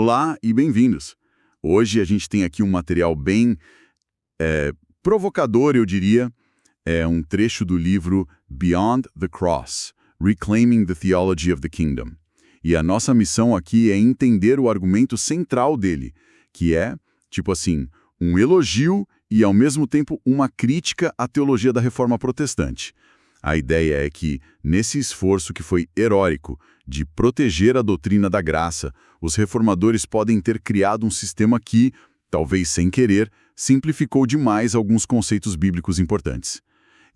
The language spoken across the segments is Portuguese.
Olá e bem-vindos. Hoje a gente tem aqui um material bem provocador, eu diria. É um trecho do livro Beyond the Cross, Reclaiming the Theology of the Kingdom. E a nossa missão aqui é entender o argumento central dele, que é, tipo assim, um elogio e, ao mesmo tempo, uma crítica à teologia da Reforma Protestante. A ideia é que, nesse esforço que foi heróico de proteger a doutrina da graça, os reformadores podem ter criado um sistema que, talvez sem querer, simplificou demais alguns conceitos bíblicos importantes.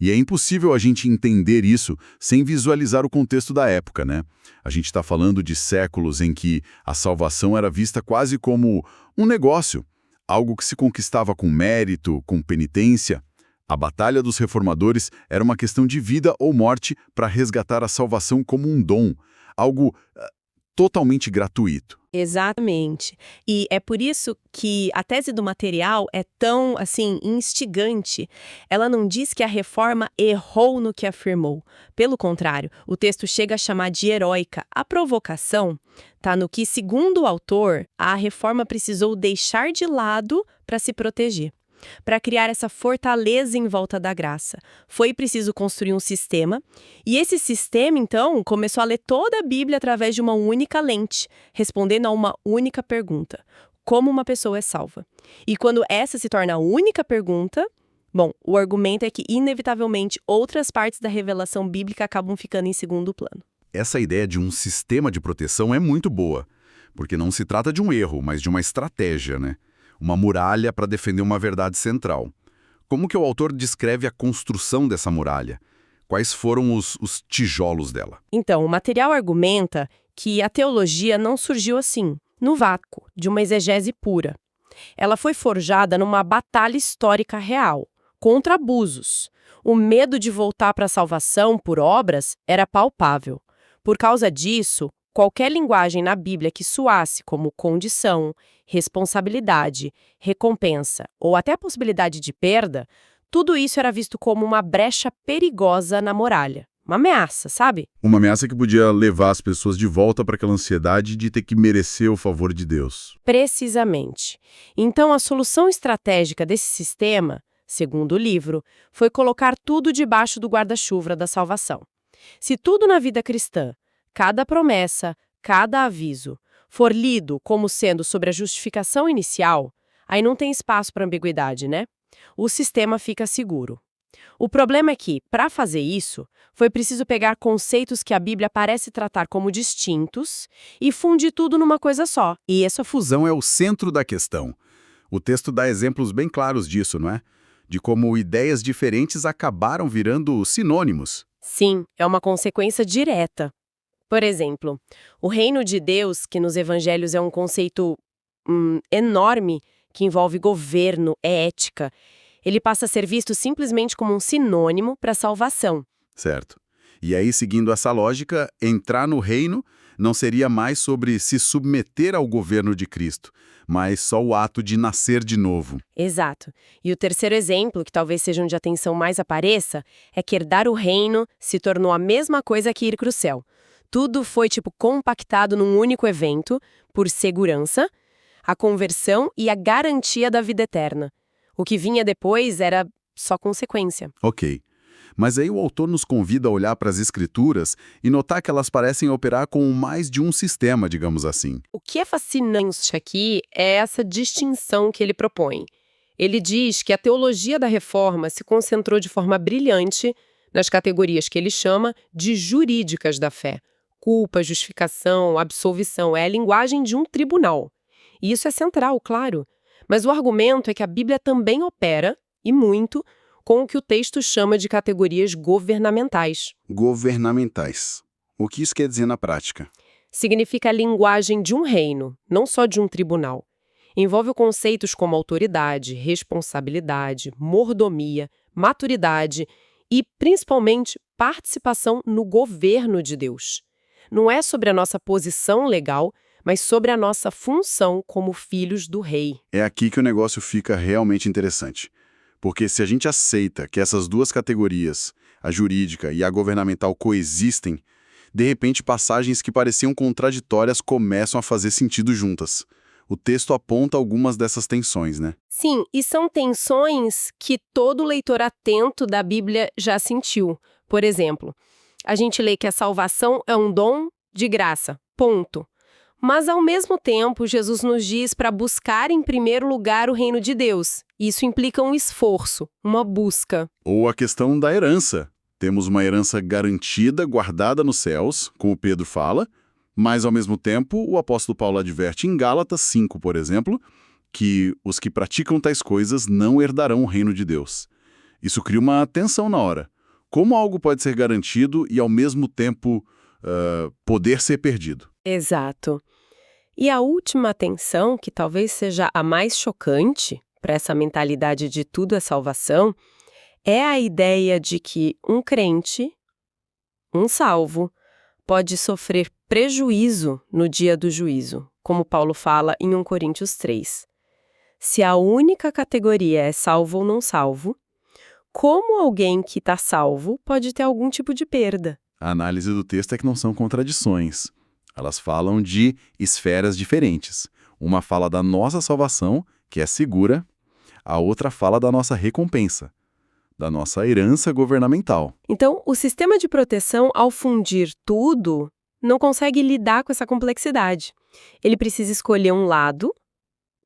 E é impossível a gente entender isso sem visualizar o contexto da época, né? A gente está falando de séculos em que a salvação era vista quase como um negócio, algo que se conquistava com mérito, com penitência. A batalha dos reformadores era uma questão de vida ou morte para resgatar a salvação como um dom, algo totalmente gratuito. Exatamente. E é por isso que a tese do material é tão, instigante. Ela não diz que a reforma errou no que afirmou. Pelo contrário, o texto chega a chamar de heróica. A provocação está no que, segundo o autor, a reforma precisou deixar de lado para se proteger, para criar essa fortaleza em volta da graça. Foi preciso construir um sistema, e esse sistema, então, começou a ler toda a Bíblia através de uma única lente, respondendo a uma única pergunta: como uma pessoa é salva? E quando essa se torna a única pergunta, o argumento é que, inevitavelmente, outras partes da revelação bíblica acabam ficando em segundo plano. Essa ideia de um sistema de proteção é muito boa, porque não se trata de um erro, mas de uma estratégia, né? Uma muralha para defender uma verdade central. Como que o autor descreve a construção dessa muralha? Quais foram os tijolos dela? Então, o material argumenta que a teologia não surgiu assim, no vácuo, de uma exegese pura. Ela foi forjada numa batalha histórica real, contra abusos. O medo de voltar para a salvação por obras era palpável. Por causa disso, qualquer linguagem na Bíblia que soasse como condição, responsabilidade, recompensa ou até a possibilidade de perda, tudo isso era visto como uma brecha perigosa na muralha. Uma ameaça, sabe? Uma ameaça que podia levar as pessoas de volta para aquela ansiedade de ter que merecer o favor de Deus. Precisamente. Então, a solução estratégica desse sistema, segundo o livro, foi colocar tudo debaixo do guarda-chuva da salvação. Se tudo na vida cristã, cada promessa, cada aviso, for lido como sendo sobre a justificação inicial, aí não tem espaço para ambiguidade, né? O sistema fica seguro. O problema é que, para fazer isso, foi preciso pegar conceitos que a Bíblia parece tratar como distintos e fundir tudo numa coisa só. E essa fusão é o centro da questão. O texto dá exemplos bem claros disso, não é? De como ideias diferentes acabaram virando sinônimos. Sim, é uma consequência direta. Por exemplo, o reino de Deus, que nos evangelhos é um conceito enorme, que envolve governo, ética, ele passa a ser visto simplesmente como um sinônimo para salvação. Certo. E aí, seguindo essa lógica, entrar no reino não seria mais sobre se submeter ao governo de Cristo, mas só o ato de nascer de novo. Exato. E o terceiro exemplo, que talvez seja onde a tensão mais apareça, é que herdar o reino se tornou a mesma coisa que ir para o céu. Tudo foi, compactado num único evento, por segurança, a conversão e a garantia da vida eterna. O que vinha depois era só consequência. Ok. Mas aí o autor nos convida a olhar para as Escrituras e notar que elas parecem operar com mais de um sistema, digamos assim. O que é fascinante aqui é essa distinção que ele propõe. Ele diz que a teologia da Reforma se concentrou de forma brilhante nas categorias que ele chama de jurídicas da fé. Culpa, justificação, absolvição, é a linguagem de um tribunal. E isso é central, claro. Mas o argumento é que a Bíblia também opera, e muito, com o que o texto chama de categorias governamentais. Governamentais. O que isso quer dizer na prática? Significa a linguagem de um reino, não só de um tribunal. Envolve conceitos como autoridade, responsabilidade, mordomia, maturidade e, principalmente, participação no governo de Deus. Não é sobre a nossa posição legal, mas sobre a nossa função como filhos do rei. É aqui que o negócio fica realmente interessante. Porque se a gente aceita que essas duas categorias, a jurídica e a governamental, coexistem, de repente passagens que pareciam contraditórias começam a fazer sentido juntas. o texto aponta algumas dessas tensões, né? Sim, e são tensões que todo leitor atento da Bíblia já sentiu. Por exemplo, a gente lê que a salvação é um dom de graça, ponto. Mas, ao mesmo tempo, Jesus nos diz para buscar em primeiro lugar o reino de Deus. Isso implica um esforço, uma busca. Ou a questão da herança. Temos uma herança garantida, guardada nos céus, como Pedro fala, mas, ao mesmo tempo, o apóstolo Paulo adverte em Gálatas 5, por exemplo, que os que praticam tais coisas não herdarão o reino de Deus. Isso cria uma tensão na hora. Como algo pode ser garantido e, ao mesmo tempo, poder ser perdido? Exato. E a última tensão, que talvez seja a mais chocante para essa mentalidade de tudo é salvação, é a ideia de que um crente, um salvo, pode sofrer prejuízo no dia do juízo, como Paulo fala em 1 Coríntios 3. Se a única categoria é salvo ou não salvo, como alguém que está salvo pode ter algum tipo de perda? A análise do texto é que não são contradições. Elas falam de esferas diferentes. Uma fala da nossa salvação, que é segura, a outra fala da nossa recompensa, da nossa herança governamental. Então, o sistema de proteção, ao fundir tudo, não consegue lidar com essa complexidade. Ele precisa escolher um lado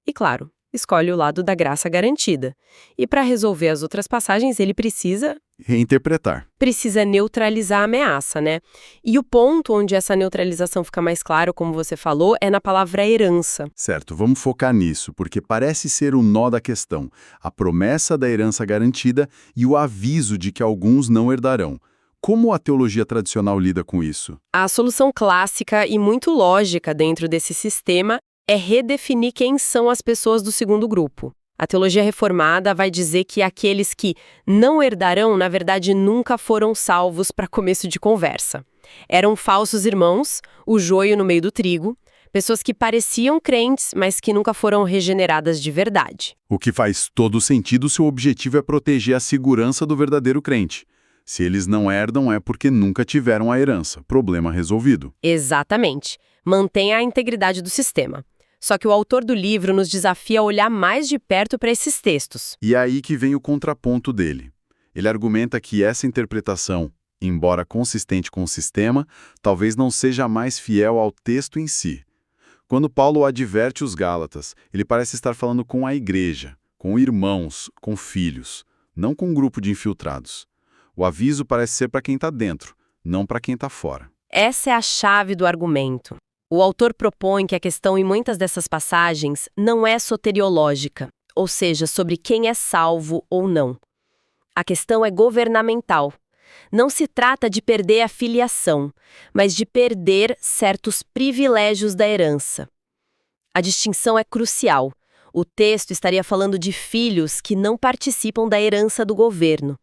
e, claro, escolhe o lado da graça garantida. E para resolver as outras passagens, ele precisa neutralizar a ameaça, né? E o ponto onde essa neutralização fica mais claro, como você falou, é na palavra herança. Certo, vamos focar nisso, porque parece ser o nó da questão. A promessa da herança garantida e o aviso de que alguns não herdarão. Como a teologia tradicional lida com isso? A solução clássica e muito lógica dentro desse sistema é redefinir quem são as pessoas do segundo grupo. A teologia reformada vai dizer que aqueles que não herdarão, na verdade, nunca foram salvos para começo de conversa. Eram falsos irmãos, o joio no meio do trigo, pessoas que pareciam crentes, mas que nunca foram regeneradas de verdade. O que faz todo sentido se o objetivo é proteger a segurança do verdadeiro crente. Se eles não herdam é porque nunca tiveram a herança. Problema resolvido. Exatamente. Mantenha a integridade do sistema. Só que o autor do livro nos desafia a olhar mais de perto para esses textos. E é aí que vem o contraponto dele. Ele argumenta que essa interpretação, embora consistente com o sistema, talvez não seja mais fiel ao texto em si. Quando Paulo adverte os Gálatas, ele parece estar falando com a igreja, com irmãos, com filhos, não com um grupo de infiltrados. O aviso parece ser para quem está dentro, não para quem está fora. Essa é a chave do argumento. O autor propõe que a questão em muitas dessas passagens não é soteriológica, ou seja, sobre quem é salvo ou não. A questão é governamental. Não se trata de perder a filiação, mas de perder certos privilégios da herança. A distinção é crucial. O texto estaria falando de filhos que não participam da herança do governo.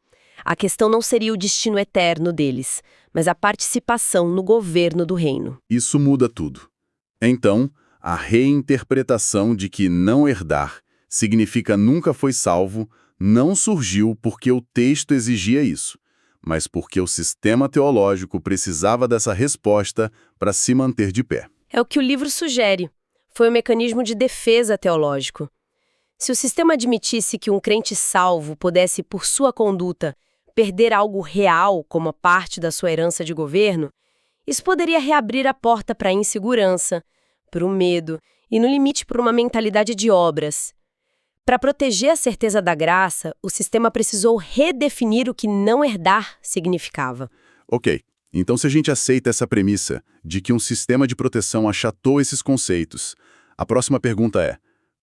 A questão não seria o destino eterno deles, mas a participação no governo do reino. Isso muda tudo. Então, a reinterpretação de que não herdar significa nunca foi salvo não surgiu porque o texto exigia isso, mas porque o sistema teológico precisava dessa resposta para se manter de pé. É o que o livro sugere. Foi um mecanismo de defesa teológico. Se o sistema admitisse que um crente salvo pudesse, por sua conduta, perder algo real como a parte da sua herança de governo, isso poderia reabrir a porta para a insegurança, para o medo e, no limite, para uma mentalidade de obras. Para proteger a certeza da graça, o sistema precisou redefinir o que não herdar significava. Ok, então se a gente aceita essa premissa de que um sistema de proteção achatou esses conceitos, a próxima pergunta é: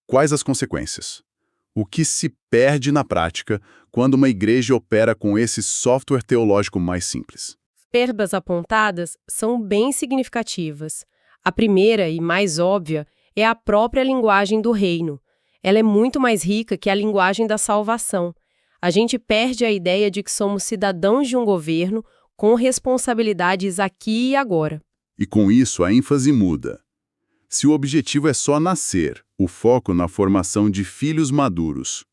quais as consequências? O que se perde na prática quando uma igreja opera com esse software teológico mais simples? Perdas apontadas são bem significativas. A primeira e mais óbvia é a própria linguagem do reino. Ela é muito mais rica que a linguagem da salvação. A gente perde a ideia de que somos cidadãos de um governo com responsabilidades aqui e agora. E com isso a ênfase muda. Se o objetivo é só nascer, o foco na formação de filhos maduros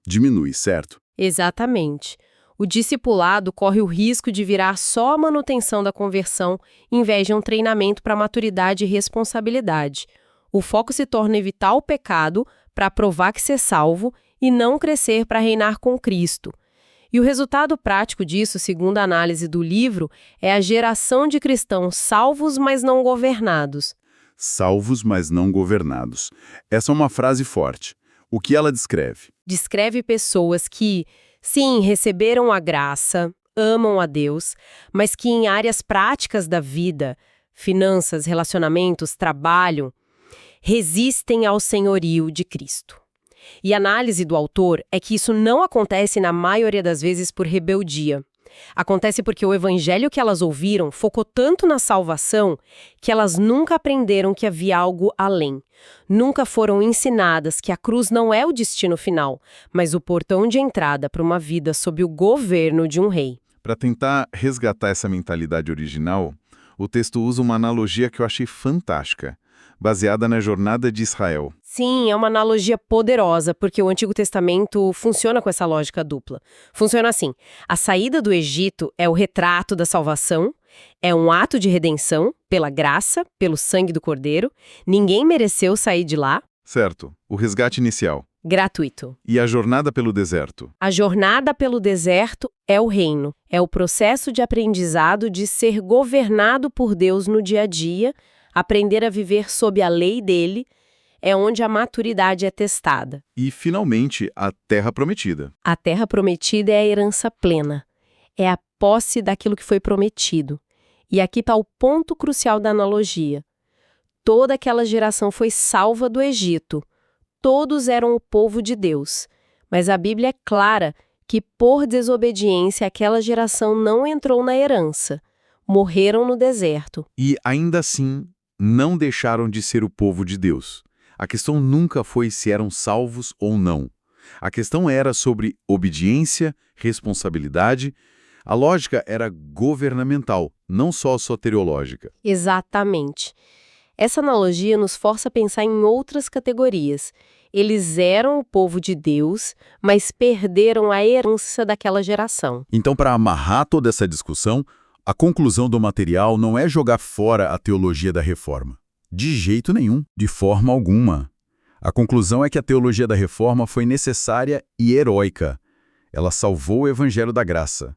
diminui, certo? Exatamente. O discipulado corre o risco de virar só a manutenção da conversão, em vez de um treinamento para maturidade e responsabilidade. O foco se torna evitar o pecado para provar que ser salvo e não crescer para reinar com Cristo. E o resultado prático disso, segundo a análise do livro, é a geração de cristãos salvos, mas não governados. Salvos, mas não governados. Essa é uma frase forte. O que ela descreve? Descreve pessoas que, sim, receberam a graça, amam a Deus, mas que em áreas práticas da vida, finanças, relacionamentos, trabalho, resistem ao senhorio de Cristo. E a análise do autor é que isso não acontece na maioria das vezes por rebeldia. Acontece porque o evangelho que elas ouviram focou tanto na salvação que elas nunca aprenderam que havia algo além. Nunca foram ensinadas que a cruz não é o destino final, mas o portão de entrada para uma vida sob o governo de um rei. Para tentar resgatar essa mentalidade original, o texto usa uma analogia que eu achei fantástica, baseada na jornada de Israel. Sim, é uma analogia poderosa, porque o Antigo Testamento funciona com essa lógica dupla. Funciona assim: a saída do Egito é o retrato da salvação, é um ato de redenção, pela graça, pelo sangue do Cordeiro. Ninguém mereceu sair de lá. Certo, o resgate inicial. Gratuito. E a jornada pelo deserto? A jornada pelo deserto é o reino, é o processo de aprendizado de ser governado por Deus no dia a dia, aprender a viver sob a lei dele, é onde a maturidade é testada. E, finalmente, a Terra Prometida. A Terra Prometida é a herança plena. É a posse daquilo que foi prometido. E aqui está o ponto crucial da analogia. Toda aquela geração foi salva do Egito. Todos eram o povo de Deus. Mas a Bíblia é clara que, por desobediência, aquela geração não entrou na herança. Morreram no deserto. E, ainda assim, não deixaram de ser o povo de Deus. A questão nunca foi se eram salvos ou não. A questão era sobre obediência, responsabilidade. A lógica era governamental, não só soteriológica. Exatamente. Essa analogia nos força a pensar em outras categorias. Eles eram o povo de Deus, mas perderam a herança daquela geração. Então, para amarrar toda essa discussão, a conclusão do material não é jogar fora a teologia da reforma. De jeito nenhum, de forma alguma. A conclusão é que a teologia da reforma foi necessária e heróica. Ela salvou o evangelho da graça.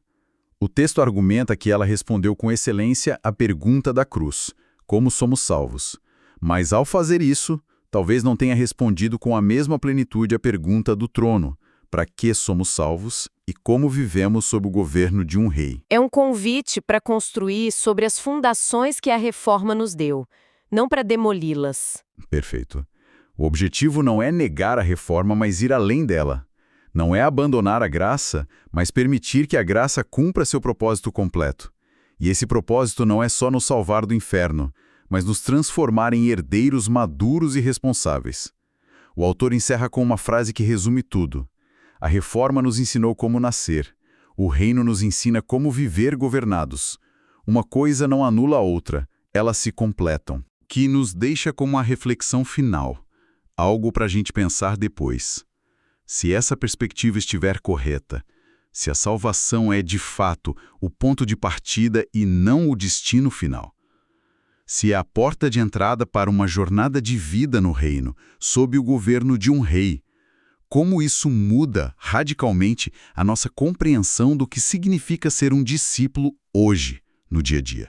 O texto argumenta que ela respondeu com excelência à pergunta da cruz: como somos salvos? Mas ao fazer isso, talvez não tenha respondido com a mesma plenitude à pergunta do trono: para que somos salvos e como vivemos sob o governo de um rei? É um convite para construir sobre as fundações que a reforma nos deu, não para demoli-las. Perfeito. O objetivo não é negar a reforma, mas ir além dela. Não é abandonar a graça, mas permitir que a graça cumpra seu propósito completo. E esse propósito não é só nos salvar do inferno, mas nos transformar em herdeiros maduros e responsáveis. O autor encerra com uma frase que resume tudo. A reforma nos ensinou como nascer. O reino nos ensina como viver governados. Uma coisa não anula a outra, elas se completam. Que nos deixa como uma reflexão final, algo para a gente pensar depois. Se essa perspectiva estiver correta, se a salvação é de fato o ponto de partida e não o destino final, se é a porta de entrada para uma jornada de vida no reino, sob o governo de um rei, como isso muda radicalmente a nossa compreensão do que significa ser um discípulo hoje, no dia a dia.